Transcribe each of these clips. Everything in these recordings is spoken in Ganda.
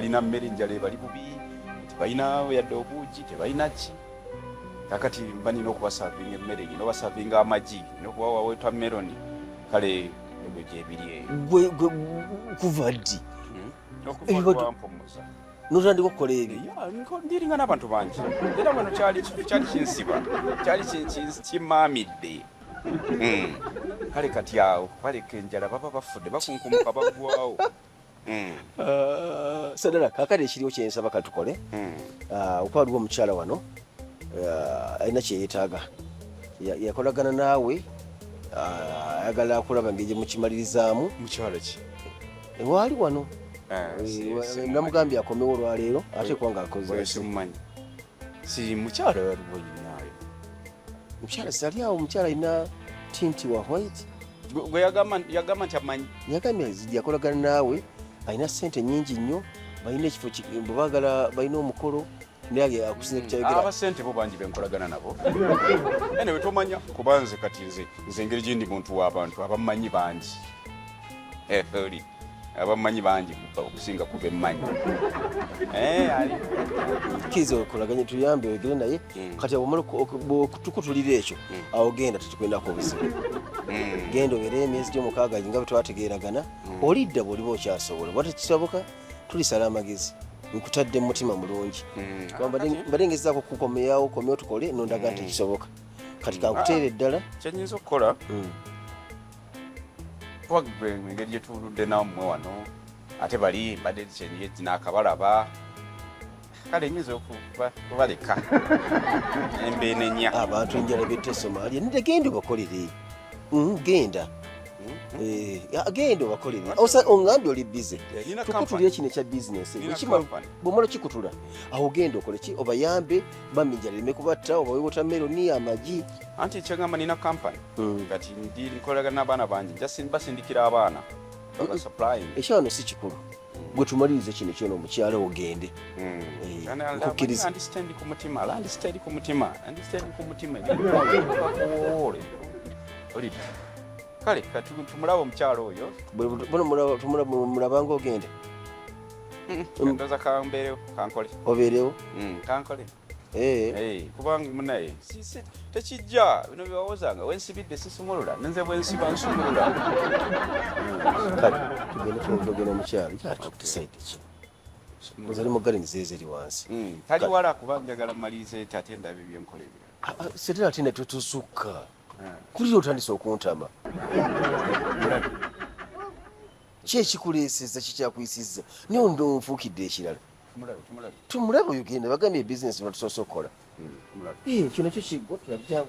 tebalina mmere njala bali bubi tebalina yadde obuugi tebalina ki kakati mbanina okubasavinga emmere gino basavinga amagi nokubawa watermelon kale ebyo gyebiri gwe kuva ddi okuvampomuza notandika okukola ebyo ndiringa n'abantu bangi era wano kyali kinsiba kyali kimaamidde kale kati awo baleka enjala baba bafudde bakunkumuka baggwawo sadala kakati ekiriwo kyensaba katukole okuba waliwo omukyala wano alina kyeyetaaga yakolagana naawe ayagala akulaba ngeri mukimalirizamu mukyala ki ewaali wano namugambye akomewo olwaleero ate kubanga akozemumanyi si mukyala waliwo yinaayo mukyala sali awo omukyala alina tinti wa white gwe yagamba nti amanyi yagambye yakolagana naawe alina sente nyingi nnyo balina ekifo bwebagala balina omukolo naye akusinze kukyayogera abasente bo bangi benkolagana nabo ene wetomanya kubanze kati nze engeri gyendi muntu w'abantu abamanyi bangi oli abamanyi bangi okusinga kuba emmanyi kiza okolaganye tuyambe oyogere naye kati tukutulira ekyo awo genda tetukwendako obuzibu genda obeere emyezi gy'omukaaga nga bwe twategeeragana olidda bw'oliba okyasobola bwa tekisoboka tulisala amagezi nkutadde mu mutima mulungi mbadde ngezaako kukomeyawo komeo tukole nondaga nti tekisoboka kati kankuteera eddala kyenyinza okukola wagwe engeri gyetuludde nammwe wano ate bali mbadde nakabalaba kale nyinza okubaleka embeenenya abantu enjala bette Somalia nidegenda obakolere genda genda obakolere ongambye oli bize tukutulira kino ekya bizinesi bwomala kikutula awo genda okole ki obayambe baminjala leme kubatta obawe watermelon amagi anti ekyagamba nina kampani kati nkolagana n'abaana bangi basindikira abaana ekyawano si kikulu gwe tumalirize kino kyona omukyala ogende kukkiriza andistandi ku mutima olidde kale tumulaba omukyala oyo mulabanga ogende ndoza kambeerewo kankole obeerewo kankole kubanga munaye tekijja bino byewawozanga wensibidde sisumulula nenze bwensiba nsumulula kale tugende twogera omukyala kyatukisaidi ki ozali mugali nzeeze eri wansi tali wala kuba njagala malirize ate ndabe byenkola ebirala setera ate ne tetusukka kulira otandise okuntama ki ekikuleeseza kikyakuyisizza naye ondo onfuukidde ekirala tumulabe oyo genda bagambye ebizinesi batusoose okukola kino kyo kiggwa tulabya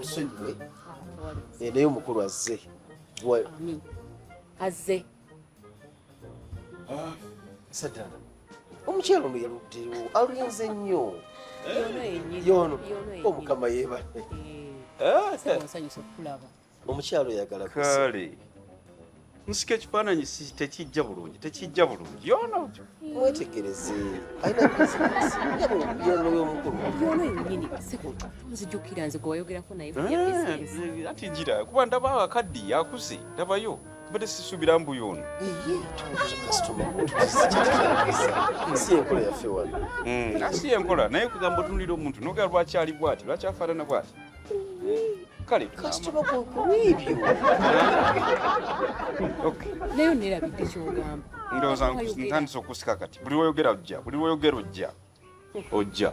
olusonyiwe naye omukulu azze saddaala omukyalo ono yaluddewo alinze nnyo yono omukama yeebale omukyalo oyagala kale nsika ekifaananyi tekijja bulungi yono mwetegereze alina bizinesi yanoyo omukulu yono yennyini nzijjukira nze gwe wayogerako naye ati gira kuba ndaba akaddi yakuze ndabayo mbadde sisuubira mbu yono si enkola yaffe wano asi enkola naye kugamba otunulira omuntu nogera lwaki ali bwati lwaki afaanana bwati kale kasitoma kwebyo naye nerabidde kyogamba ndowooza ntandise okusika kati buli woyogera ojja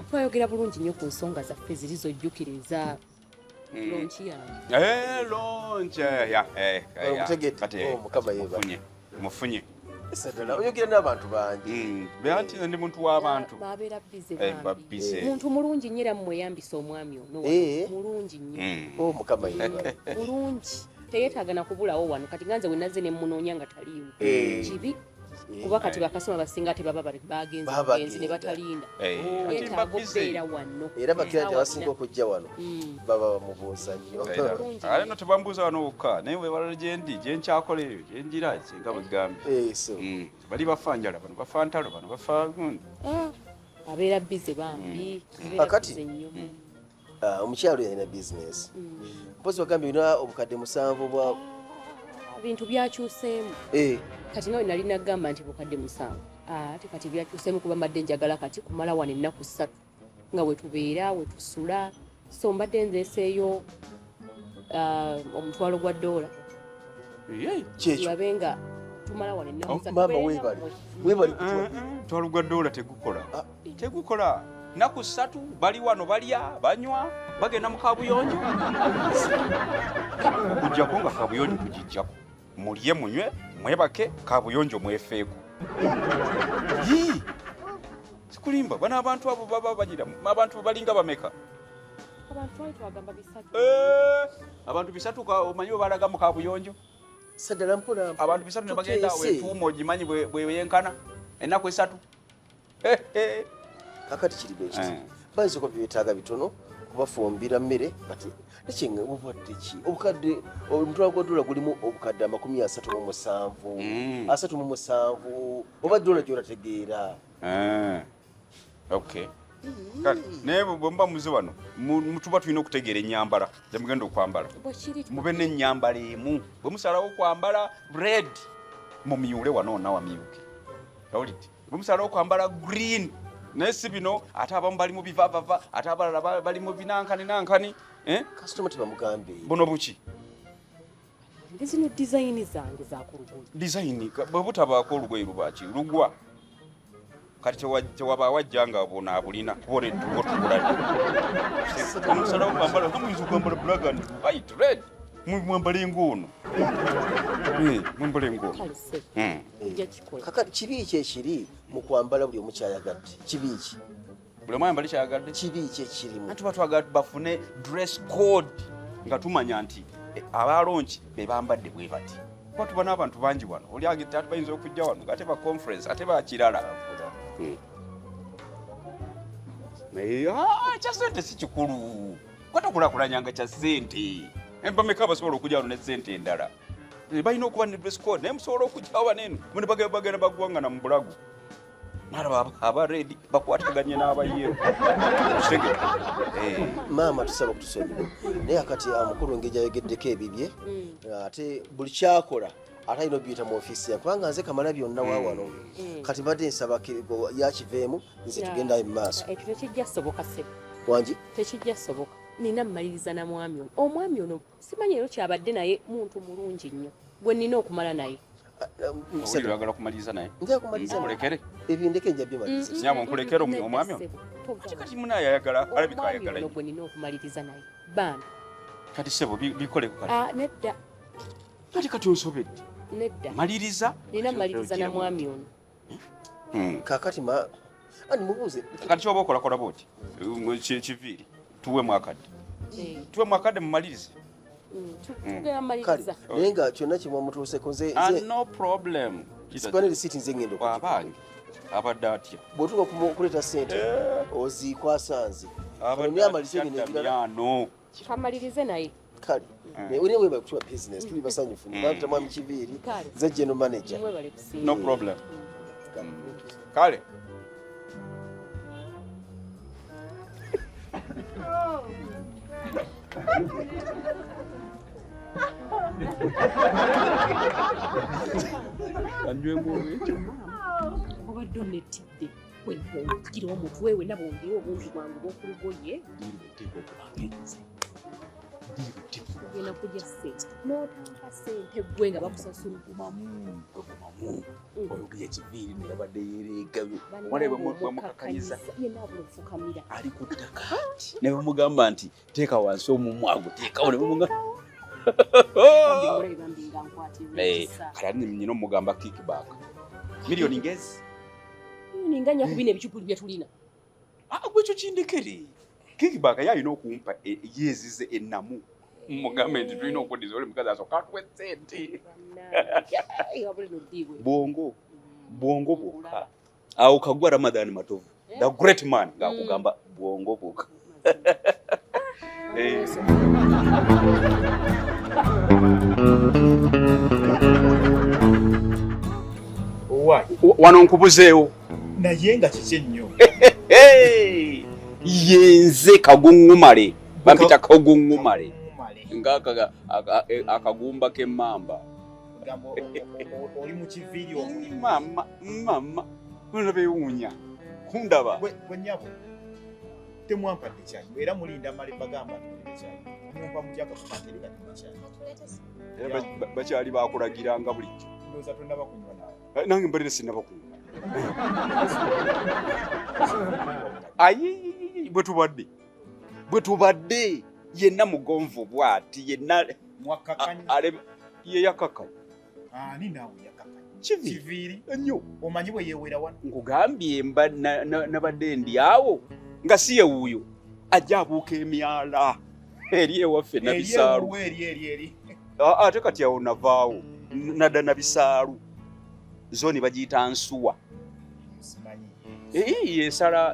twayogera bulungi nnyo ku nsonga zaffe ziri zojjukiriza lonki yange omukama yeebale mufunye sadala oyogera n'abantu bangi anti ndi muntu w'abantu babeera bize muntu mulungi nnyo era mumweyambisa omwami ono mulungi nnyo omukama yeebale mulungi teyeetaaga na kubulawo wano kati ganze we nazze ne mmunoonya nga taliiwo kibi kuba kati bakasoma basinga tebaba bagenzi ne batalinda yeetaaga okubeera wano era bakiranja basinga okujja wano baba bamubuuza nnyo ale no tebambuuza wano wokka naye wewalala gyendi gyenkyakola eyo gyenjira kyenga bwegambye bali bafa njala bano bafa ntalo bano bafa gundi abeera bize bambi kakati omukyalo yalina bizinesi mpozi wagambye bina obukadde 7 bwa bintu byakyuseemu kati nga nalina gamba nti bukadde 7 ate kati byakyuseemu kuba mbadde njagala kati kumala wano ennaku 3 nga wetubeera wetusula so mbadde nzeeseeyo omutwalo gwa $1 tulabe nga tumala wano ennaku 3 mama webali mutwalo gwa $1 tegukola naku 3 bali wano balya banywa bagenda mu kabuyonjo okujjako nga kabuyonjo kugijjako mulye munywe mwebake kabuyonjo mwefeeko sikulimba bana abantu abo baba bagira abantu balinga bameka abantu 3 omanyi balaga mu kabuyonjo sadala mpona abantu 3 ne bagenda wetuumo ogimanyi bweyenkana ennaku 3 kakati kiri bwekiti bayinza okuba byetaaga bitono kubafumbira mmere kati ekinga obadde ki obukadde omutwalo gwa $1 gulimu obukadde 37 oba $1 gyolategeera okay kati naye bwemba muze wano mutuba tulina okutegeera ennyambala gyemugenda okwambala mube n'ennyambala emu bwe musalawo okwambala red mumyule wano nawamyuke awulidde bwe musalawo okwambala green naye si bino ate abamu bali mu bivavava ate abalala bali mu binankani kasitoma tebamugambe buno buki zino dizayini zange zakulugoye dizayini bwe butabaako olugoye lubaki lugwa kati tewaba wajja nga bonaabulina kubona ettugo tugulani omusalawo kwambala muyinza okwambala black and white red mwambale ng'ono mwambale ng'ono kakati kibi ki ekiri mu kwambala buli omukyayagadde kibi ki buli omu ayambala kyayagadde kibi ki ekirimu anti batwagala bafune dress code nga tumanya nti abalonki be bambadde bwe bati kuba tuba n'abantu bangi wano oli agette ate bayinza okujja wano ng'ate ba conference ate bakirala kya ssente si kikulu kwatakulaakulanyanga kya ssente embameka basobola okujja wano ne ssente endala balina okuba ne dress code naye musobola okujja waneno mune bagenda baggwangana mu bulago nalaba abaredi bakwataganye n'abayero maama tusaba okutusonyiwa naye akati mukulu engeri gyayogeddeko ebibye ate buli kyakola ate alina obiyita mu ofiisi yange kubanga nze kamala byonna waawano kati mbadde nsaba yakiveemu nze tugendayo mu maaso ekyo tekijja soboka sebo wangi tekijja soboka nina mmaliriza na mwami ono omwami ono simanyi ero kyabadde naye muntu mulungi nnyo gwe nina okumala naye oyagala kumaliriza naye nkulekere ebyo ndeke nja bimaliza nyama nkulekere omwami ono kati munaye ayagala alabika ayagala gwe nina okumaliriza naye bana kati sebo bikoleko kati nedda kati onsobedde nedda maliriza nina mmaliriza na mwami ono kakati ani mubuuze kati kyoba okolakola bwoti kiviiri tuwe mwakadde mumalirize maliriza naye nga kyonna kimwe mutuuseko nze no problem sipaneri siti nze ngenda abange abadde atya bw'otuuka kuleeta ssente ozikwasanze amalize no kamalirize naye kale naye weba kutuba business tuli basanyufu nibapita mwami kiviiri nze general manager no problem kale obadde onetidde wengira omutwe we nabongera obungi bwange bwokulugoye ogenda kujja sente n'otanga sente gwe nga bakusasula ogumamu oyogera ekiviiri naye abadde yereegabye bamukakaliza yenna abula ofukamira ali ku ttaka ne bamugamba nti teeka wansi omumwa guteekawo ne bamugamba kale nyina omugamba kickback miliyoni ngezi ninga nya kubina ebicupuli bye tulina gwekyo kindekere kickback yalina okumpa yeezize ennamu mugambe nti tulina okudiza oli mukazi asooka atuwe ssente bongo bwongo bwokka awo kagwa Ramadhan Matovu the great man ngakugamba bwongo bwokka wano nkubuzeewo naye nga kiki ennyo yenze kaguŋŋumale bampita kaguŋŋumale akagumba k'emmamba oli mu kiviiri mama beewuunya kundaba gwe nnyabo temwampadde kyayi era mulinda male bagamba kyayi mumpa mutyaka kumatereka kyayi bakyali bakulagiranga bulijjo ndowooza tonnaba kunywa nawe nange mbalire sinnaba kunywa ayi bwe tubadde yenna mugonvu bw'ati yenna ye yakakanya ani naawe yakakanya kiviiri ennyo omanyi bwe yeewera wano nkugambye nabadde ndi awo nga si ye wuuyo ajja abuuka emyala eri ewaffe nabisaalu eri ate kati awo navaawo nadda nabisaalu zoni bagiyita nsuwa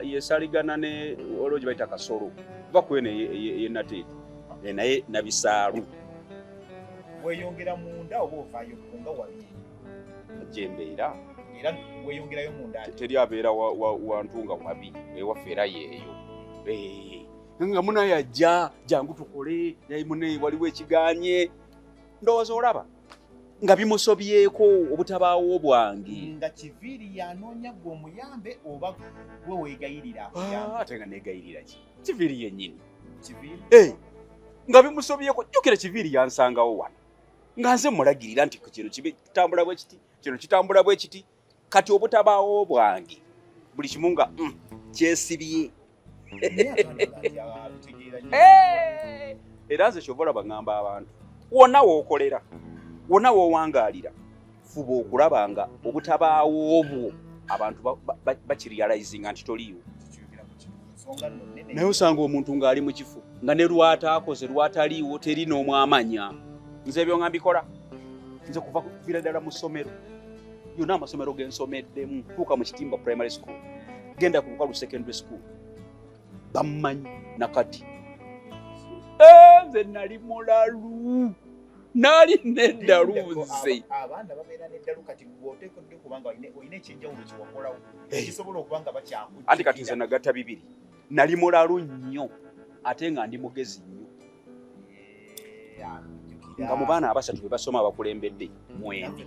yesaligana ne olwo gye bayita kasolo va kwene yenateeti naye nabisaalu weyongera munda oba ovaayo kunga wabiri jembeera era weyongerayo munda teri abeera wantu nga wabi ewaffe era yeeyo nga munaye ajja jangu tukole naye mune waliwo ekiganye ndowooza olaba nga bimusobyeko obutabaawo bwange nga kiviiri yanoonya gwe omuyambe oba gwe weegayirira ate nga neegayirira ki kiviiri yennyini kiviiri nga bimusobyeko jjukira kiviiri yansangawo wano nga nze mulagirira nti kino kitambula bwe kiti kino kitambula bwe kiti kati obutabaawo bwange buli kimu nga kyesibye era nze kyovola baŋŋamba abantu wonna wookolera wonna woowangaalira fuba okulaba nga obutabaawo obwo abantu bakirializinga nti toliiwo naye osanga omuntu ng'ali mu kifo nga ne lwataakoze lwataliiwo teri n'omu amanya nze ebyo nga mbikola nze kuviira ddala mu ssomero yonna amasomero ge nsomeddemu tuuka mu Kitimba primary school genda ku Bukalu secondary school bammanyi nakati nze nali mulalu nali neddalu nze abaana babeera neddalu kati gwoteekodde kubanga olina ekyenjawulo kiwakolawo ekisobola okuba nga bakyakujjukira anti kati nze nagatta bibiri nali mulalu nnyo ate nga ndi mugezi nnyo nga mu baana abasatu be basoma abakulembedde mwembi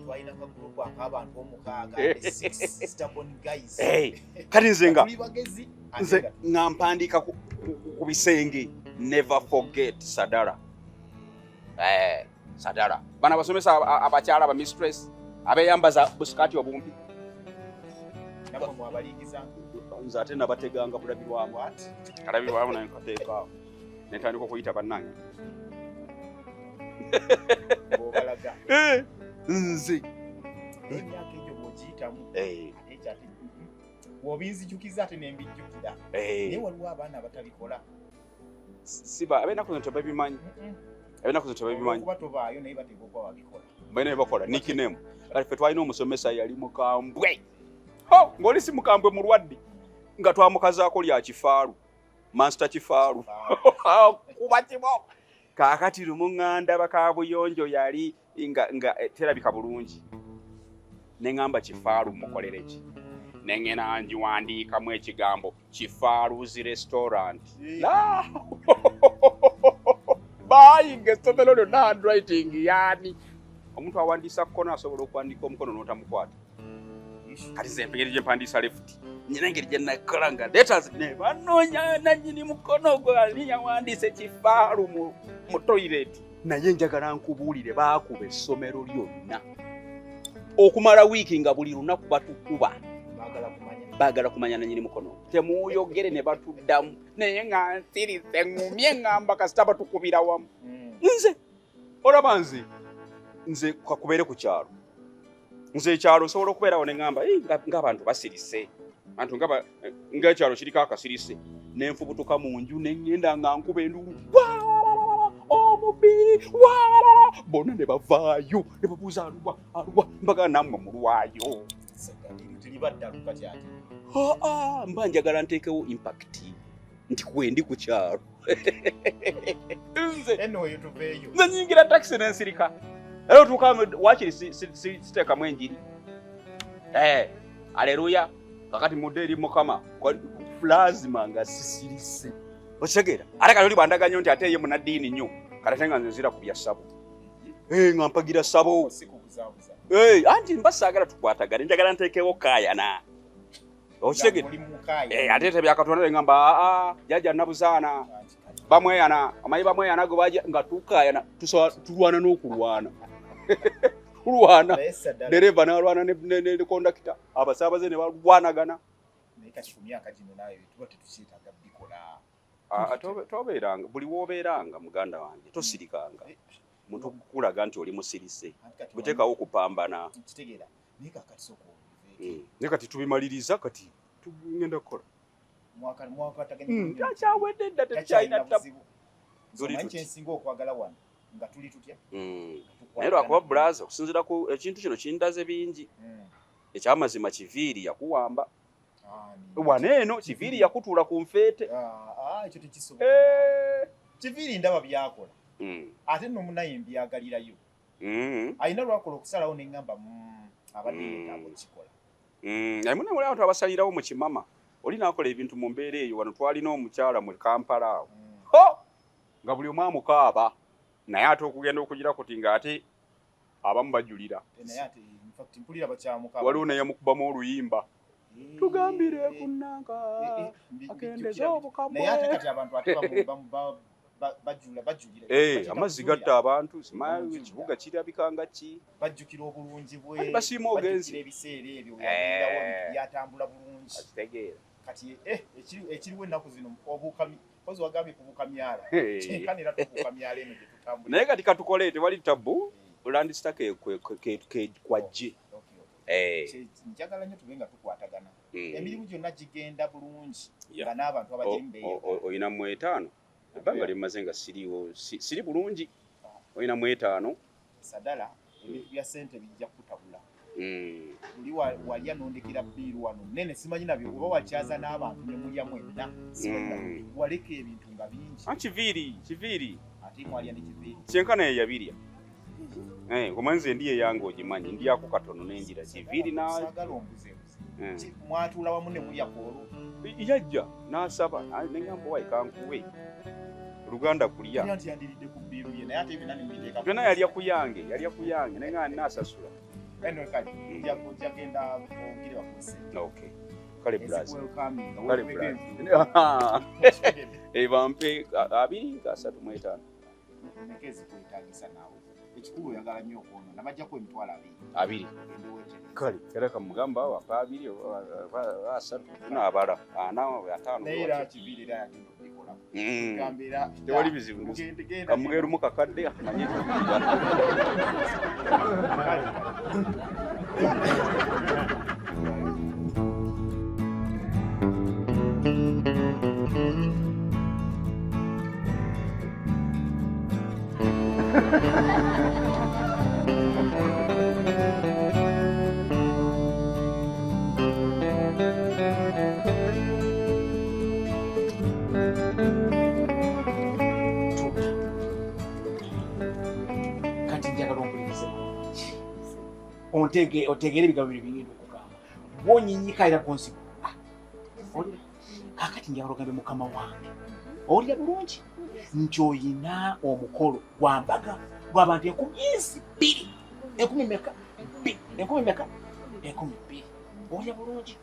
kati nze nga mpandiika ku bisenge never forget Sadara Sadara bana basomesa abakyala aba mistress abeyambaza busikati obumpi nze ate nabateganga bulabirwamu kalabirwamu naye nkateekaawo netandika okuyita bannange nze emyaka egyo bwogiyitamu wobinzijukiza ate nembijjukira naye waliwo abaana abatabikola siba abenaku nze tebabimanyi kuba tobaayo naye bateeka okuba babikola balina bebakola nikinemu kati ffe twalina omusomesa yali mukambwe ng'oli si mukambwe mulwadde nga twamukazaako lya kifaalu mansita kifaalu kuba kibo kaakati lumuŋŋanda bakabuyonjo yali nga terabika bulungi neŋŋamba kifaalu mukolere ki neŋŋena njiwandiikamu ekigambo kifaaluzi restaurant bayinga essomero lyonna handwriting yaani omuntu awandiisa kkono asobola okuwandiika omukono n'otamukwata kati ze engeri gye mpandiisa left nyina engeri gye nakola nga letters ne banoonya nannyini mukono gwe ani yawandiise kifaalu mu toilet naye njagala nkubuulire baakuba essomero lyonna okumala wiiki nga buli lunaku batukuba baagala kumanya nannyini mukono temuuyogere ne batuddamu naye nga nsirize ngumye ngamba kasita batukubira wamu nze olaba nze kakubeere ku kyalo nze ekyalo nsobola okubeerawo ne ngamba ng'abantu basirise bantu ng'ekyalo kiriko akasirise nenfubutuka mu nju neŋŋenda nga nkuba enduulu omubiri bonna ne bavaayo ne babuuza aluwa mbaga nammwe mulwayo Telibaddaluka kyati. Mba njagala nteekewo impact nti kwendi ku kyalo. Eno oyo tuveeyo. Nze nyingira taxi n'ensirika. Era otuuka waakiri siteekamu enjiri. Aleluya. Kakati mudde eri Mukama lazima nga sisirise. Okitegeera? Ate kati oli bwandaganya nti ate ye munaddiini nnyo. Kati ate nga nze nzira ku bya ssabo. Nga mpagira ssabo. Anti mba saagala tukwatagane njagala nteekewo kaayana. Okitegeera? Ate tebyakatonda ngamba jjajja nabuzaana. Bamweyana, amayi bamweyana go baje nga tukaayana tulwana n'okulwana. Kulwana. Dereva n'alwana ne kondakita. Abasaabaze ne balwanagana. Kati ku myaka gino nayo tuba tetukyetaaga bikola. Tobeeranga buli w'obeeranga muganda wange tosirikanga. Muntu kukulaga nti oli musirise. Buteekawo okupambana. Kitegeera. Naye kakati soko. Ne kati tubimaliriza kati tugenda kukola. Mwaka taganya. Takyawedde dda tekyayina tabu. Zomanyi kyensinga okwagala wano nga tuli tutya. Naye lwakuba bulaza okusinziira ku ekintu kino kindaze bingi. Ekyamazima Kiviiri yakuwamba. Waneeno Kiviiri yakutuula ku nfeete. Ekyo tekisoboka. Kiviiri ndaba byakola. Ate nno munaye mbyagalirayo. Alina lwakola okusalawo n'eŋŋamba abadde yeetaaga okukikola. Naye munaye muli abantu abasalirawo mu kimama. Oli n'akola ebintu mu mbeera eyo wano twalina omukyala mu Kampala awo. Nga buli omu amukaaba. Naye ate okugenda okugira kuti ng'ate abamu bajulira. Naye ate mpulira bakyamukaaba. Waliwo naye yamukubamu oluyimba. Tugambire kunnanga akendeza obukabwe. Naye ate kati abantu ate bajulira. Amazzi gatta abantu simanyi ekibuga kirabika nga ki. Bajjukira obulungi bwe. Basiima ogenzi. Ebiseera ebyo byatambula bulungi. Akitegeera. Kati ekiriwo ennaku zino obukami kozi wagambye kubuka myala. Kyenkanira tubuka myala eno gye tutambula. Naye kati katukole tewali tabu Landistake kwajje. Njagala nnyo tube nga tukwatagana. Emirimu gyonna gigenda bulungi nga n'abantu abajembeeyo. Oyina mu 5 ebbanga limaze nga siri bulungi. Oyina mu 5 sadala ebintu bya ssente bijja kutabula. Buli walya nondekera bbiiru wano nene simanyi nabyo oba wakyaza n'abantu ne mulya mwenna. Waleka ebintu nga bingi. Kiviiri. Ate mwalya ne Kiviiri. Kyenkana ye yabirya. Ngomanze ndiye yange ogimanyi ndiyako katono n'enjira Kiviiri na sagala ombuze. Mwatuula wamu ne mulya koolo. Yajja n'asaba n'eŋŋamba wayi kankuwe. Luganda kulya. Nti yandiridde ku bbiiru ye naye ate ebyo nani mbiteeka. Byonna yalya ku yange n'eŋŋamba n'asasula. Eno kati njagenda okugireba ku sse. Okay. Kale blaze. Kale blaze. Bampe 2.35. Mekezi kwetaagisa naawe. Ekikulu oyagala nnyo okwono nabajjako emitwalo 2. Kale era kamugamba wapa 2 3 n'abala 4 5. Naye era Kiviiri era yagenda okubikola. Gambira tewali bizibu. Kamugeru mu kakadde amanyi. Otegere ebigambo bingenda okugamba bwonyinyika era konsi kakati njagala ogambe mukama wange owulira bulungi nti oyina omukolo gwa mbaga gw'abantu 10,000 10 meka 10 owulira bulungi